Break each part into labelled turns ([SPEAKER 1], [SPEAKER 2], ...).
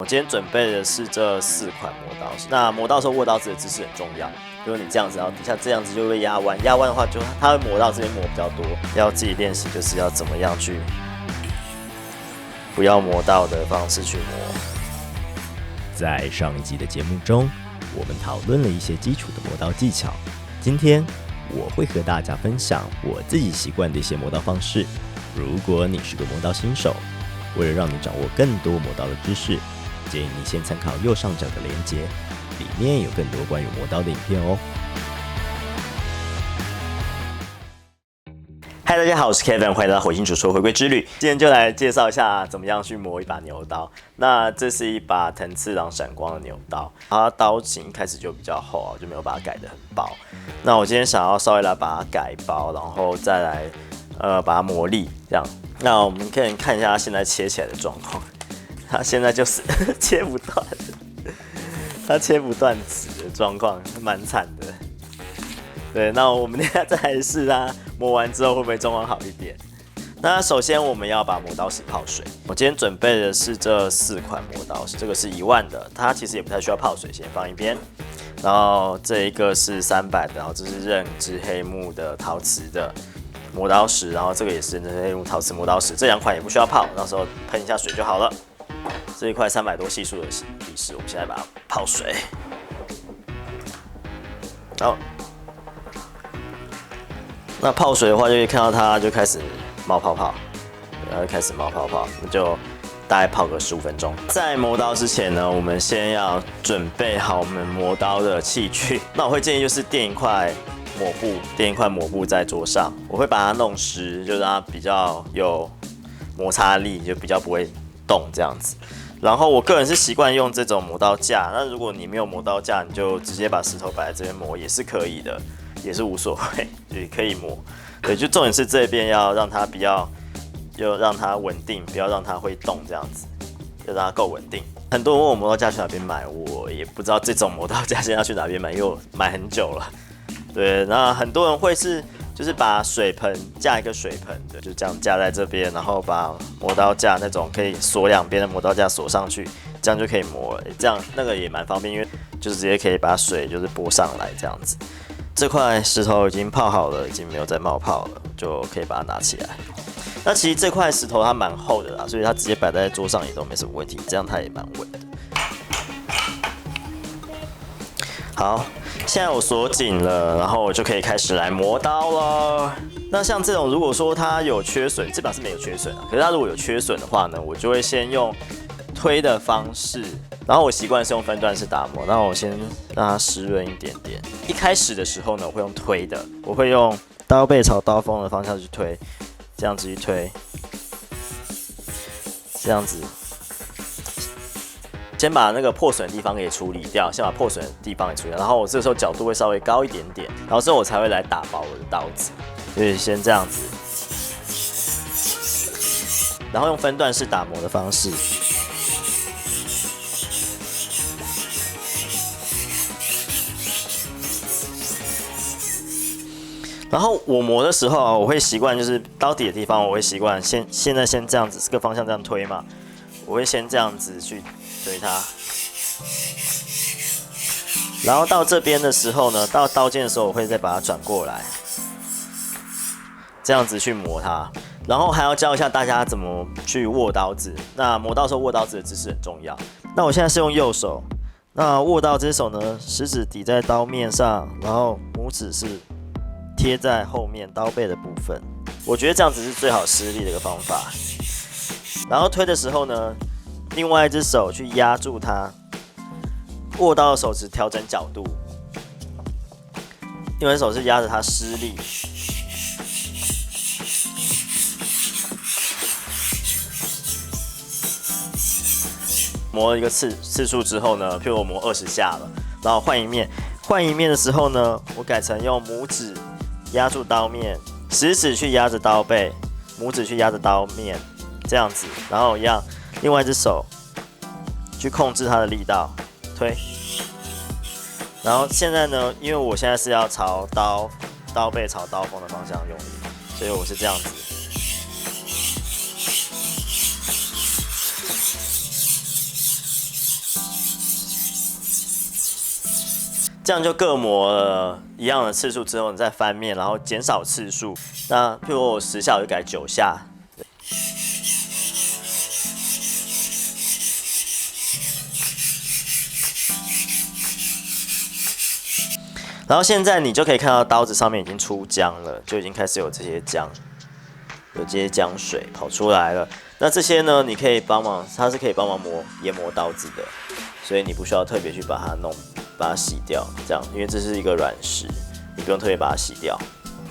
[SPEAKER 1] 今天准备的是这4款磨刀石。那磨刀的时候握刀子的姿势很重要，就是你这样子，然后底下这样子就会压弯，压弯的话就它会磨到这边磨比较多，要自己练习，就是要怎么样去不要磨到的方式去磨。
[SPEAKER 2] 在上一集的节目中，我们讨论了一些基础的磨刀技巧。今天我会和大家分享我自己习惯的一些磨刀方式。如果你是个磨刀新手，为了让你掌握更多磨刀的知识，建议你先参考右上角的连结，里面有更多关于磨刀的影片哦。
[SPEAKER 1] 嗨，大家好，我是 Kevin， 欢迎来到火星主说回归之旅。今天就来介绍一下怎么样去磨一把牛刀。那这是一把藤次郎闪光的牛刀，它刀型一开始就比较厚，就没有把它改得很薄。那我今天想要稍微来把它改薄，然后再来把它磨利，这样。那我们可以看一下它现在切起来的状况，它现在就是切不断，它切不断齿的状况，蛮惨的。对，那我们等一下再来试它磨完之后会不会状况好一点。那首先我们要把磨刀石泡水。我今天准备的是这4款磨刀石，这个是1万的，它其实也不太需要泡水，先放一边。然后这一个是300的，然后这是刃之黑木的陶瓷的磨刀石，然后这个也是刃之黑木陶瓷磨刀石，这2款也不需要泡，到时候喷一下水就好了。这一块300多系数的底石，我们现在把它泡水。好。那泡水的话，就可以看到它就开始冒泡泡，然后开始冒泡泡，那就大概泡个15分钟。在磨刀之前呢，我们先要准备好我们磨刀的器具。那我会建议就是垫一块抹布在桌上，我会把它弄湿，就让它比较有摩擦力，就比较不会动这样子。然后我个人是习惯用这种磨刀架，那如果你没有磨刀架，你就直接把石头摆在这边磨也是可以的。也是无所谓，也可以磨。对，就重点是这边要让它要让它稳定，不要让它会动这样子，要让它够稳定。很多人问我磨刀架去哪边买，我也不知道这种磨刀架现在要去哪边买，因为我买很久了。对，那很多人会就是把水盆架一个水盆的，就这样架在这边，然后把磨刀架那种可以锁2边的磨刀架锁上去，这样就可以磨了。这样那个也蛮方便，因为就是直接可以把水就是拨上来这样子。这块石头已经泡好了，已经没有再冒泡了，就可以把它拿起来。那其实这块石头它蛮厚的啦，所以它直接摆在桌上也都没什么问题，这样它也蛮稳的。好，现在我锁紧了，然后我就可以开始来磨刀了。那像这种如果说它有缺损，这把是没有缺损啊，可是它如果有缺损的话呢，我就会先用推的方式。然后我习惯是用分段式打磨，那我先让它湿润一点点。一开始的时候呢，我会用推的，我会用刀背朝刀锋的方向去推，这样子去推，这样子，先把那个破损的地方给处理掉，先把破损的地方给处理掉，然后我这个时候角度会稍微高一点点，然后之后我才会来打薄我的刀子，所以先这样子，然后用分段式打磨的方式。然后我磨的时候啊，我会习惯就是刀底的地方，我会习惯现在先这样子，这个方向这样推嘛，我会先这样子去推它，然后到这边的时候呢，到刀尖的时候，我会再把它转过来，这样子去磨它。然后还要教一下大家怎么去握刀子。那磨刀的时候握刀子的姿势很重要。那我现在是用右手，那握刀这手呢，食指抵在刀面上，然后拇指是贴在后面刀背的部分，我觉得这样子是最好施力的一个方法。然后推的时候呢，另外一只手去压住它，握刀的手指调整角度，另外一只手是压着它施力。磨一个次数之后呢，譬如我磨20下了，然后换一面的时候呢，我改成用拇指压住刀面，食指去压着刀背，拇指去压着刀面，这样子，然后一样，另外一只手去控制它的力道，推。然后现在呢，因为我现在是要朝刀背朝刀锋的方向用力，所以我是这样子。这样就各磨了一样的次数之后，你再翻面，然后减少次数。那譬如我10下，我就改9下。然后现在你就可以看到刀子上面已经出浆了，就已经开始有这些浆，有这些浆水跑出来了。那这些呢，你可以帮忙，它是可以帮忙研磨刀子的，所以你不需要特别去把它洗掉，这样，因为这是一个软石，你不用特别把它洗掉。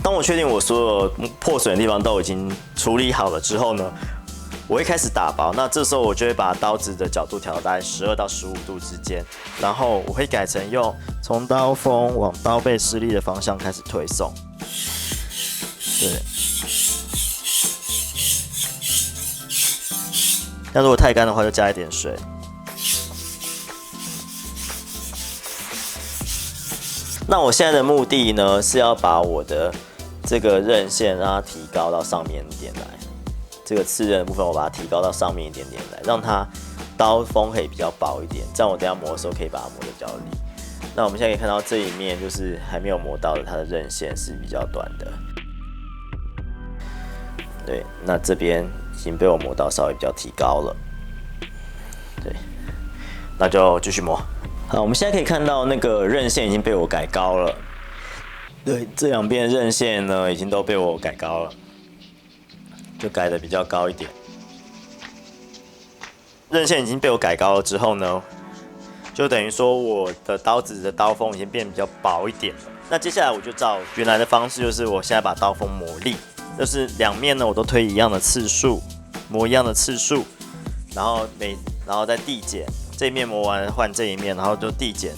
[SPEAKER 1] 当我确定我所有破损的地方都已经处理好了之后呢，我会开始打薄。那这时候我就会把刀子的角度调到大概12到15度之间，然后我会改成用从刀锋往刀背施力的方向开始推送。对。那如果太干的话，就加一点水。那我现在的目的呢，是要把我的这个刃线让它提高到上面一点来。这个刺刃的部分，我把它提高到上面一点点来，让它刀锋可以比较薄一点，这样我等一下磨的时候可以把它磨得比较利。那我们现在可以看到这一面就是还没有磨到的，它的刃线是比较短的。对，那这边已经被我磨到稍微比较提高了。对，那就继续磨。好，我们现在可以看到那个刃线已经被我改高了。对，这两边的刃线呢，已经都被我改高了，就改的比较高一点。刃线已经被我改高了之后呢，就等于说我的刀子的刀锋已经变得比较薄一点了。那接下来我就照原来的方式，就是我现在把刀锋磨利，就是两面呢我都推一样的次数，磨一样的次数，然后再递减，这一面磨完换这一面，然后就递减。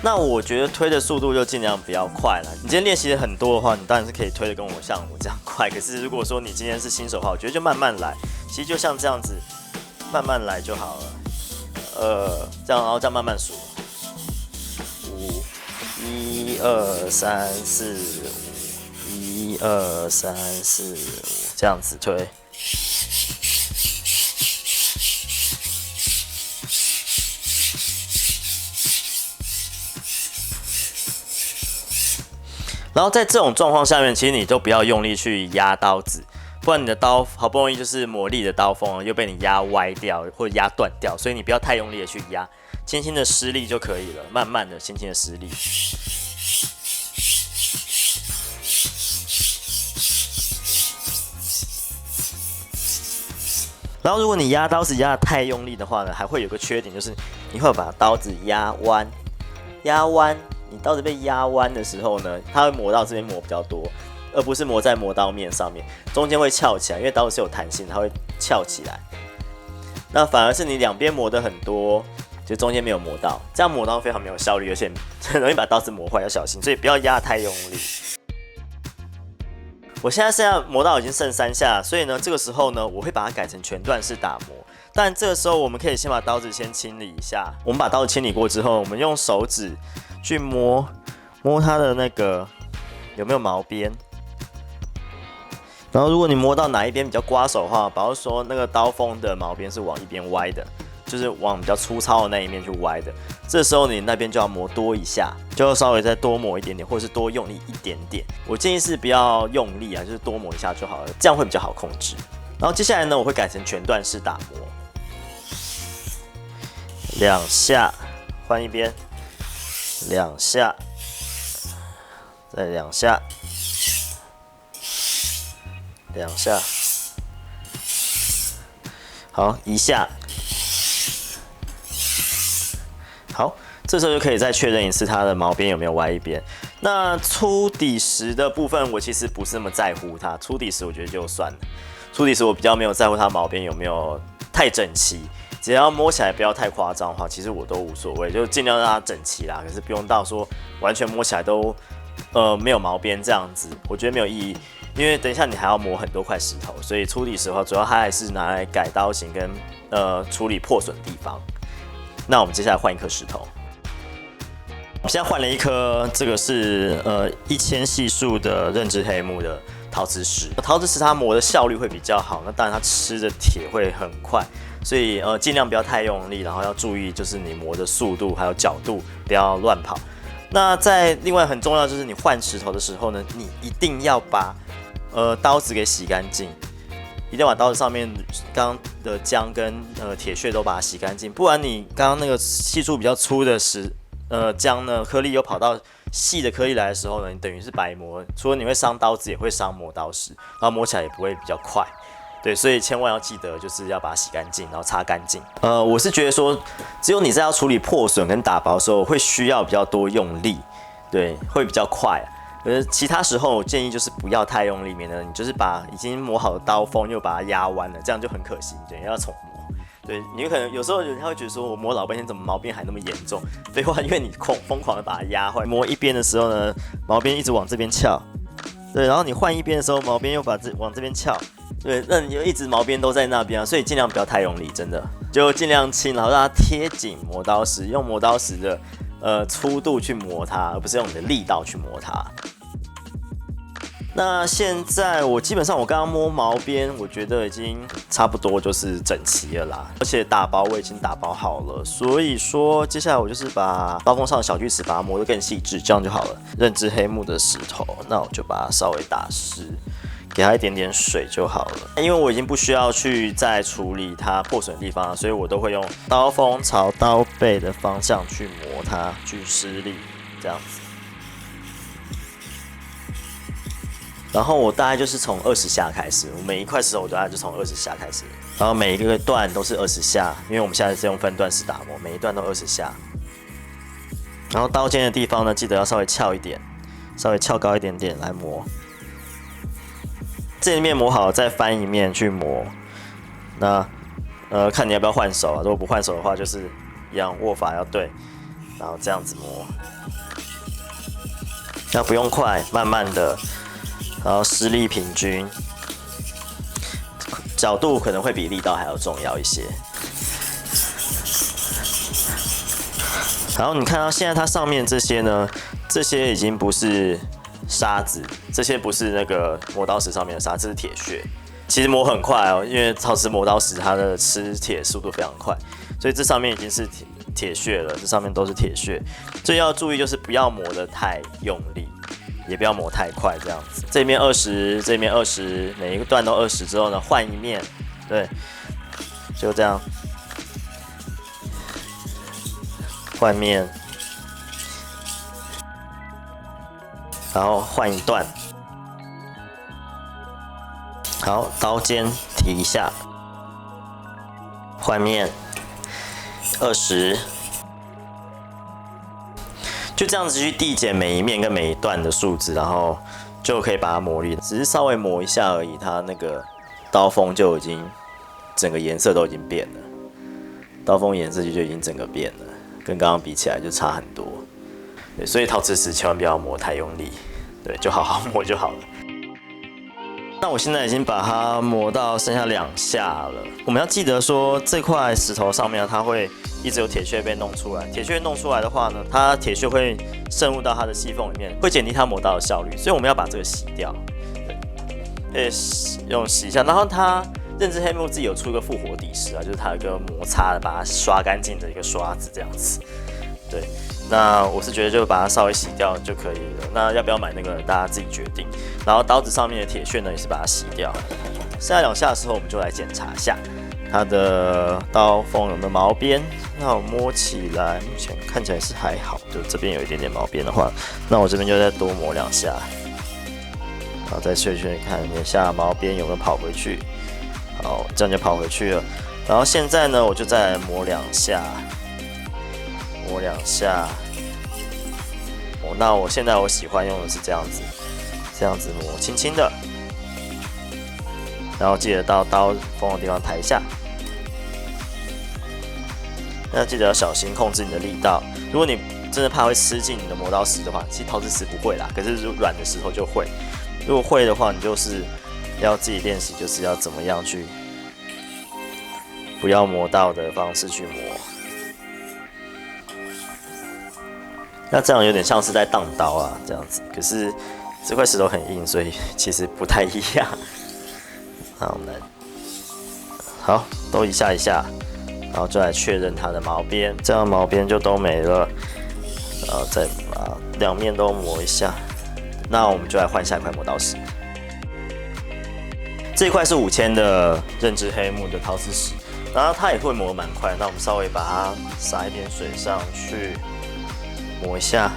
[SPEAKER 1] 那我觉得推的速度就尽量不要快了。你今天练习的很多的话，你当然是可以推的跟像我这样快。可是如果说你今天是新手的话，我觉得就慢慢来。其实就像这样子，慢慢来就好了。这样然后这样慢慢数，1、2、3、4、5，1、2、3、4、5，这样子推。然后在这种状况下面，其实你都不要用力去压刀子，不然你的刀好不容易就是磨利的刀锋又被你压歪掉或者压断掉，所以你不要太用力的去压，轻轻的施力就可以了，慢慢的轻轻的施力。然后如果你压刀子压得太用力的话呢，还会有个缺点，就是你会把刀子压弯。你刀子被压弯的时候呢，它会磨到这边磨比较多，而不是磨在磨刀面上面，中间会翘起来，因为刀子是有弹性，它会翘起来。那反而是你两边磨的很多，就中间没有磨到，这样磨刀非常没有效率，而且很容易把刀子磨坏，要小心，所以不要压太用力。我现在磨到已经剩3下，所以呢，这个时候呢，我会把它改成全段式打磨。但这个时候我们可以先把刀子先清理一下。我们把刀子清理过之后，我们用手指去摸它的那个有没有毛边。然后如果你摸到哪一边比较刮手的话，比如说那个刀锋的毛边是往一边歪的，就是往比较粗糙的那一面去歪的，这时候你那边就要磨多一下，就要稍微再多磨一点点，或者是多用力一点点。我建议是不要用力啊，就是多磨一下就好了，这样会比较好控制。然后接下来呢，我会改成全段式打磨，2下换一边，2下，再2下，2下，好，1下。好，这时候就可以再确认一次它的毛边有没有歪一边。那粗底石的部分，我其实不是那么在乎它，粗底石我觉得就算了。粗底石我比较没有在乎它毛边有没有太整齐，只要摸起来不要太夸张的话，其实我都无所谓，就尽量让它整齐啦。可是不用到说完全摸起来都没有毛边这样子，我觉得没有意义。因为等一下你还要磨很多块石头，所以粗底石的话，主要它还是拿来改刀型跟处理破损的地方。那我们接下来换一颗石头。我现在换了一颗，这个是1000系数的刃质黑木的陶瓷石。陶瓷石它磨的效率会比较好，那当然它吃的铁会很快，所以尽量不要太用力，然后要注意就是你磨的速度还有角度，不要乱跑。那另外很重要就是你换石头的时候呢，你一定要把刀子给洗干净。一定要把刀子上面刚刚的浆跟铁屑都把它洗干净，不然你刚刚那个系数比较粗的浆呢，颗粒又跑到细的颗粒来的时候呢，你等于是白磨，除了你会伤刀子，也会伤磨刀石，然后磨起来也不会比较快。对，所以千万要记得就是要把它洗干净，然后擦干净。我是觉得说，只有你在要处理破损跟打薄的时候，会需要比较多用力，对，会比较快。其他时候我建议就是不要太用力，免得你就是把已经磨好的刀锋又把它压弯了，这样就很可惜，对，要重磨。对，你可能有时候人家会觉得说我磨老半天怎么毛边还那么严重？废话，因为你疯狂的把它压坏。磨一边的时候呢，毛边一直往这边翘，对，然后你换一边的时候，毛边又往这边翘，对，那你就一直毛边都在那边啊，所以尽量不要太用力，真的，就尽量轻，然后让它贴紧磨刀石，用磨刀石的粗度去磨它，而不是用你的力道去磨它。那现在我基本上我刚刚摸毛边，我觉得已经差不多就是整齐了啦，而且打薄我已经打薄好了，所以说接下来我就是把刀锋上的小锯齿把它磨得更细致，这样就好了。认知黑木的石头，那我就把它稍微打湿，给它一点点水就好了。因为我已经不需要去再处理它破损的地方了，所以我都会用刀锋朝刀背的方向去磨它，去施力，这样子。然后我大概就是从20下开始，我每一块石头我大概就从20下开始，然后每一个段都是20下，因为我们现在是用分段式打磨，每一段都20下。然后刀尖的地方呢，记得要稍微翘一点，稍微翘高一点点来磨。这一面磨好了，再翻一面去磨。那看你要不要换手啊？如果不换手的话，就是一样握法要对，然后这样子磨。那不用快，慢慢的。然后施力平均，角度可能会比力道还要重要一些。然后你看到现在它上面这些呢，这些已经不是沙子，这些不是那个磨刀石上面的沙，这是铁屑。其实磨很快哦，因为陶瓷磨刀石它的吃铁速度非常快，所以这上面已经是铁屑了，这上面都是铁屑。所以要注意就是不要磨得太用力。也不要磨太快，这样子。这面20，这面20，每一个段都20之后呢，换一面，对，就这样，换面，然后换一段，好，刀尖提一下，换面，20。就这样子去递减每一面跟每一段的数字，然后就可以把它磨利，只是稍微磨一下而已，它那个刀锋就已经整个颜色都已经变了，刀锋颜色就已经整个变了，跟刚刚比起来就差很多。对，所以陶瓷石千万不要磨太用力，对，就好好磨就好了。那我现在已经把它磨到剩下2下了。我们要记得说，这块石头上面它会一直有铁屑被弄出来。铁屑弄出来的话呢，它铁屑会渗入到它的细缝里面，会减低它磨刀的效率。所以我们要把这个洗掉，对，用洗一下。然后它认知黑木自己有出一个复活底石啊，就是它有一个摩擦的把它刷干净的一个刷子这样子，对。那我是觉得就把它稍微洗掉就可以了。那要不要买那个，大家自己决定。然后刀子上面的铁屑呢，也是把它洗掉。剩下2下的时候，我们就来检查一下它的刀锋有没有毛边。那我摸起来，目前看起来是还好，就这边有一点点毛边的话，那我这边就再多磨2下，然后再确认看一下毛边有没有跑回去。好，这样就跑回去了。然后现在呢，我就再磨2下。磨2下，那我现在喜欢用的是这样子，这样子磨，轻轻的，然后记得到刀锋的地方抬一下，那记得要小心控制你的力道。如果你真的怕会吃进你的磨刀石的话，其实陶瓷石不会啦，可是软的石头就会。如果会的话，你就是要自己练习，就是要怎么样去不要磨到的方式去磨。那这样有点像是在荡刀啊，这样子。可是这块石头很硬，所以其实不太一样。好，我们来，好，都一下一下，然后就来确认它的毛边，这样毛边就都没了。然后再把两面都磨一下。那我们就来换下一块磨刀石。这一块是5000的认知黑木的陶瓷石，然后它也会磨蛮快。那我们稍微把它撒一点水上去磨一下，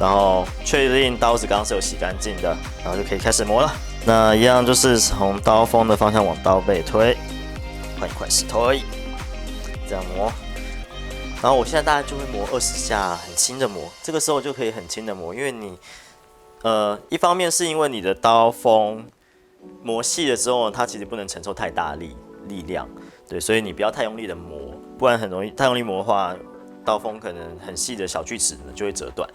[SPEAKER 1] 然后确定刀子刚刚是有洗干净的，然后就可以开始磨了。那一样就是从刀锋的方向往刀背推，换一块石头而已，这样磨。然后我现在大概就会磨20下，很轻的磨。这个时候就可以很轻的磨，因为你一方面是因为你的刀锋磨细了之后，它其实不能承受太大力量，对，所以你不要太用力的磨，不然很容易太用力磨的话，刀锋可能很细的小锯齿呢就会折断。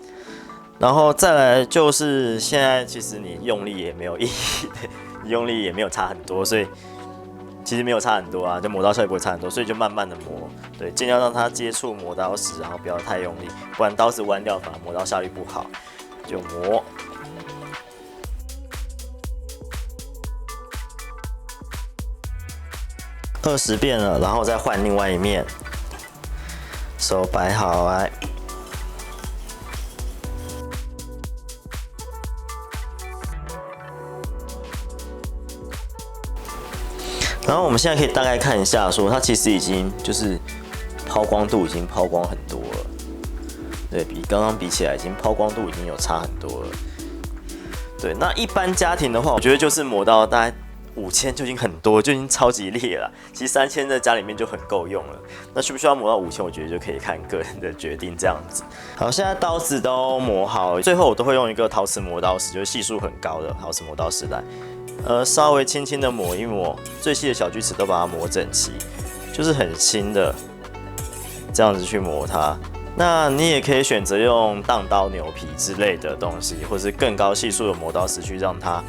[SPEAKER 1] 然后再来就是现在其实你用力也没有意义，你用力也没有差很多，所以其实没有差很多啊，就磨刀效也不会差很多，所以就慢慢的磨，对，尽量让它接触磨刀石，然后不要太用力，不然刀子弯掉反而磨刀效率不好，就磨。20遍了，然后再换另外一面，手摆好来。然后我们现在可以大概看一下，说它其实已经就是抛光度已经抛光很多了，对比刚刚比起来，已经抛光度已经有差很多了。对，那一般家庭的话，我觉得就是磨到大概5000就已经很多，就已经超级烈了。其实3000在家里面就很够用了。那需不需要磨到5000？我觉得就可以看个人的决定这样子。好，现在刀子都磨好，最后我都会用一个陶瓷磨刀石，就是系数很高的陶瓷磨刀石来。稍微轻轻的磨一磨，最细的小锯齿都把它磨整齐，就是很轻的这样子去磨它。那你也可以选择用荡刀牛皮之类的东西，或是更高系数的磨刀石去让它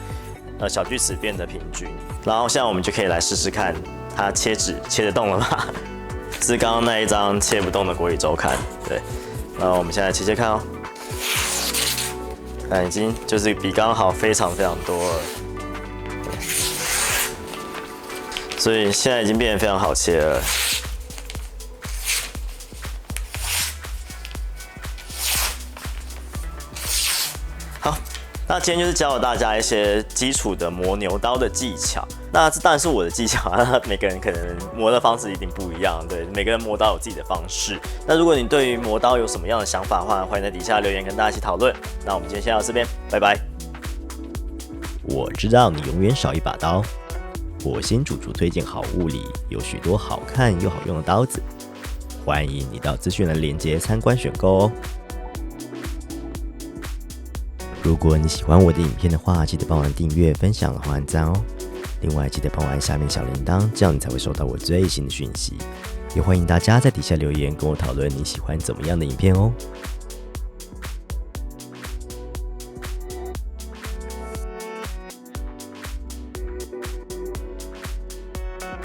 [SPEAKER 1] 小锯齿变得平均。然后现在我们就可以来试试看，它切纸切得动了吗？是刚刚那一张切不动的国语周刊，对。然后我们现在切切看哦，看已经就是比刚刚好非常非常多了。所以现在已经变得非常好切了。好，那今天就是教了大家一些基础的磨牛刀的技巧。那这当然是我的技巧啊，每个人可能磨的方式一定不一样，对，每个人磨刀有自己的方式。那如果你对于磨刀有什么样的想法的话，欢迎在底下留言跟大家一起讨论。那我们今天先到这边，拜拜。
[SPEAKER 2] 我知道你永远少一把刀。火星主厨推荐好物里有许多好看又好用的刀子，欢迎你到资讯栏连结参观选购哦。如果你喜欢我的影片的话，记得帮我订阅、分享和按赞哦。另外记得帮我按下面小铃铛，这样你才会收到我最新的讯息。也欢迎大家在底下留言跟我讨论你喜欢怎么样的影片哦。